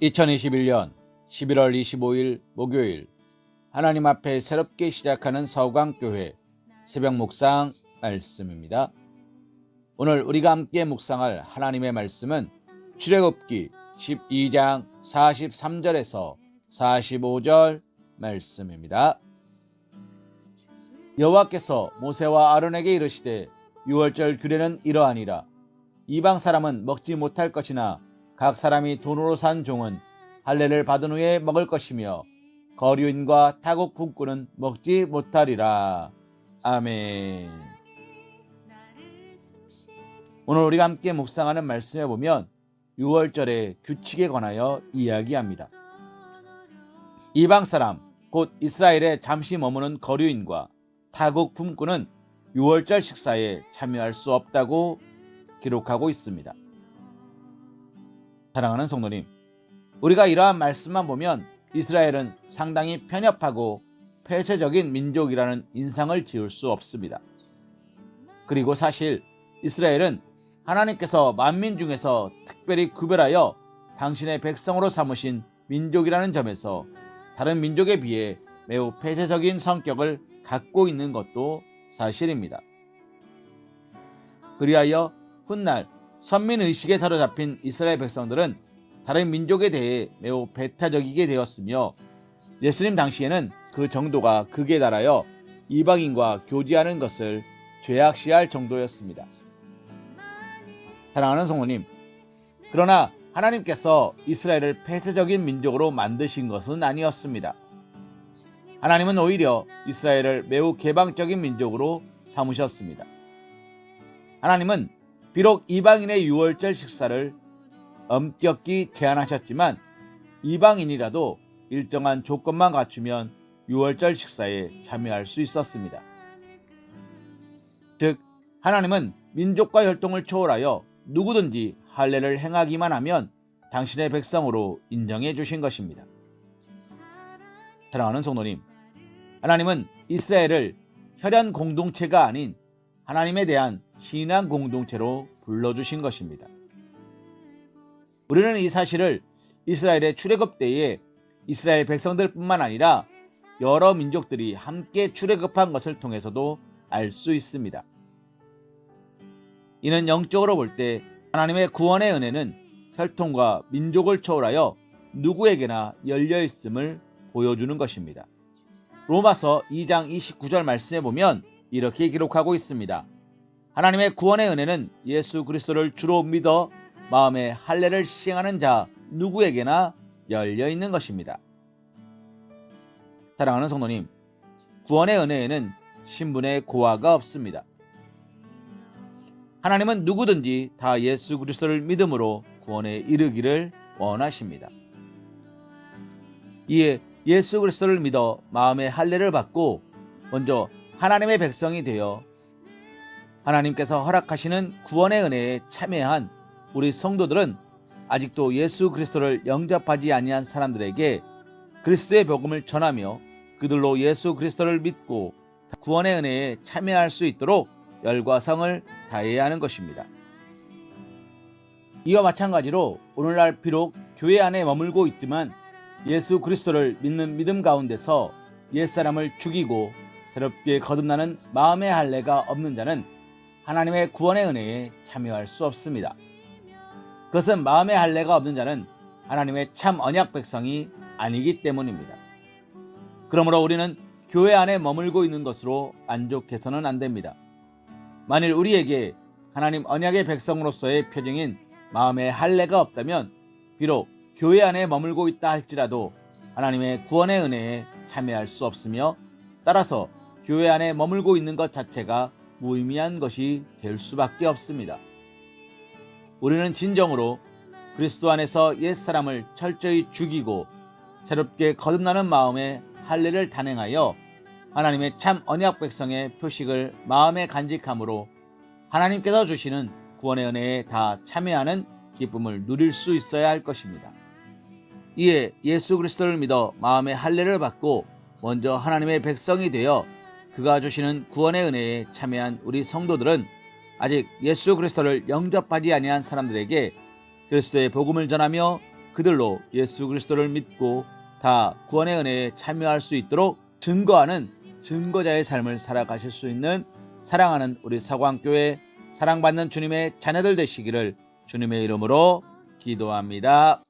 2021년 11월 25일 목요일 하나님 앞에 새롭게 시작하는 서강교회 새벽 묵상 말씀입니다. 오늘 우리가 함께 묵상할 하나님의 말씀은 출애굽기 12장 43절에서 45절 말씀입니다. 여호와께서 모세와 아론에게 이르시되 유월절 규례는 이러하니라. 이방 사람은 먹지 못할 것이나 각 사람이 돈으로 산 종은 할례를 받은 후에 먹을 것이며 거류인과 타국 품꾼은 먹지 못하리라. 아멘. 오늘 우리가 함께 묵상하는 말씀에 보면 유월절의 규칙에 관하여 이야기합니다. 이방 사람 곧 이스라엘에 잠시 머무는 거류인과 타국 품꾼은 유월절 식사에 참여할 수 없다고 기록하고 있습니다. 사랑하는 성도님, 우리가 이러한 말씀만 보면 이스라엘은 상당히 편협하고 폐쇄적인 민족이라는 인상을 지을 수 없습니다. 그리고 사실 이스라엘은 하나님께서 만민 중에서 특별히 구별하여 당신의 백성으로 삼으신 민족이라는 점에서 다른 민족에 비해 매우 폐쇄적인 성격을 갖고 있는 것도 사실입니다. 그리하여 훗날 선민의식에 사로잡힌 이스라엘 백성들은 다른 민족에 대해 매우 배타적이게 되었으며 예수님 당시에는 그 정도가 극에 달하여 이방인과 교제하는 것을 죄악시할 정도였습니다. 사랑하는 성도님, 그러나 하나님께서 이스라엘을 폐쇄적인 민족으로 만드신 것은 아니었습니다. 하나님은 오히려 이스라엘을 매우 개방적인 민족으로 삼으셨습니다. 하나님은 비록 이방인의 유월절 식사를 엄격히 제한하셨지만 이방인이라도 일정한 조건만 갖추면 유월절 식사에 참여할 수 있었습니다. 즉, 하나님은 민족과 혈통을 초월하여 누구든지 할례를 행하기만 하면 당신의 백성으로 인정해 주신 것입니다. 사랑하는 성도님, 하나님은 이스라엘을 혈연 공동체가 아닌 하나님에 대한 신앙 공동체로 불러주신 것입니다. 우리는 이 사실을 이스라엘의 출애굽 때에 이스라엘 백성들뿐만 아니라 여러 민족들이 함께 출애굽한 것을 통해서도 알 수 있습니다. 이는 영적으로 볼 때 하나님의 구원의 은혜는 혈통과 민족을 초월하여 누구에게나 열려 있음을 보여주는 것입니다. 로마서 2장 29절 말씀에 보면 이렇게 기록하고 있습니다. 하나님의 구원의 은혜는 예수 그리스도를 주로 믿어 마음에 할례를 시행하는 자 누구에게나 열려 있는 것입니다. 사랑하는 성도님, 구원의 은혜에는 신분의 고하가 없습니다. 하나님은 누구든지 다 예수 그리스도를 믿음으로 구원에 이르기를 원하십니다. 이에 예수 그리스도를 믿어 마음의 할례를 받고 먼저 하나님의 백성이 되어 하나님께서 허락하시는 구원의 은혜에 참여한 우리 성도들은 아직도 예수 그리스도를 영접하지 아니한 사람들에게 그리스도의 복음을 전하며 그들로 예수 그리스도를 믿고 구원의 은혜에 참여할 수 있도록 열과 성을 다해야 하는 것입니다. 이와 마찬가지로 오늘날 비록 교회 안에 머물고 있지만 예수 그리스도를 믿는 믿음 가운데서 옛사람을 죽이고 새롭게 거듭나는 마음의 할례가 없는 자는 하나님의 구원의 은혜에 참여할 수 없습니다. 그것은 마음의 할례가 없는 자는 하나님의 참 언약 백성이 아니기 때문입니다. 그러므로 우리는 교회 안에 머물고 있는 것으로 만족해서는 안 됩니다. 만일 우리에게 하나님 언약의 백성으로서의 표징인 마음의 할례가 없다면 비록 교회 안에 머물고 있다 할지라도 하나님의 구원의 은혜에 참여할 수 없으며 따라서 교회 안에 머물고 있는 것 자체가 무의미한 것이 될 수밖에 없습니다. 우리는 진정으로 그리스도 안에서 옛사람을 철저히 죽이고 새롭게 거듭나는 마음에 할례를 단행하여 하나님의 참 언약 백성의 표식을 마음에 간직함으로 하나님께서 주시는 구원의 은혜에 다 참여하는 기쁨을 누릴 수 있어야 할 것입니다. 이에 예수 그리스도를 믿어 마음의 할례를 받고 먼저 하나님의 백성이 되어 그가 주시는 구원의 은혜에 참여한 우리 성도들은 아직 예수 그리스도를 영접하지 아니한 사람들에게 그리스도의 복음을 전하며 그들로 예수 그리스도를 믿고 다 구원의 은혜에 참여할 수 있도록 증거하는 증거자의 삶을 살아가실 수 있는 사랑하는 우리 서광교회 사랑받는 주님의 자녀들 되시기를 주님의 이름으로 기도합니다.